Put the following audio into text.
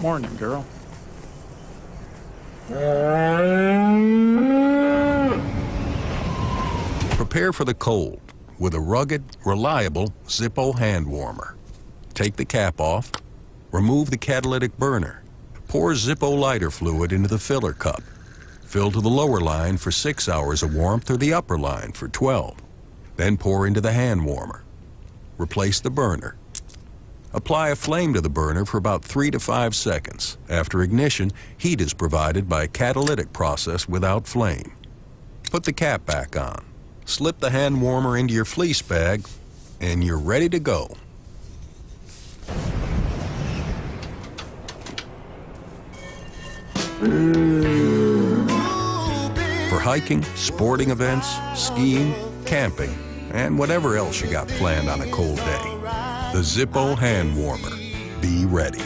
Morning, girl. Prepare for the cold with a rugged, reliable Zippo hand warmer. Take the cap off, remove the catalytic burner, pour Zippo lighter fluid into the filler cup. Fill to the lower line for 6 hours of warmth or the upper line for 12. Then pour into the hand warmer. Replace the burner. Apply a flame to the burner for about 3 to 5 seconds. After ignition, heat is provided by a catalytic process without flame. Put the cap back on. Slip the hand warmer into your fleece bag, and you're ready to go. For hiking, sporting events, skiing, camping, and whatever else you got planned on a cold day, the Zippo hand warmer. Be ready.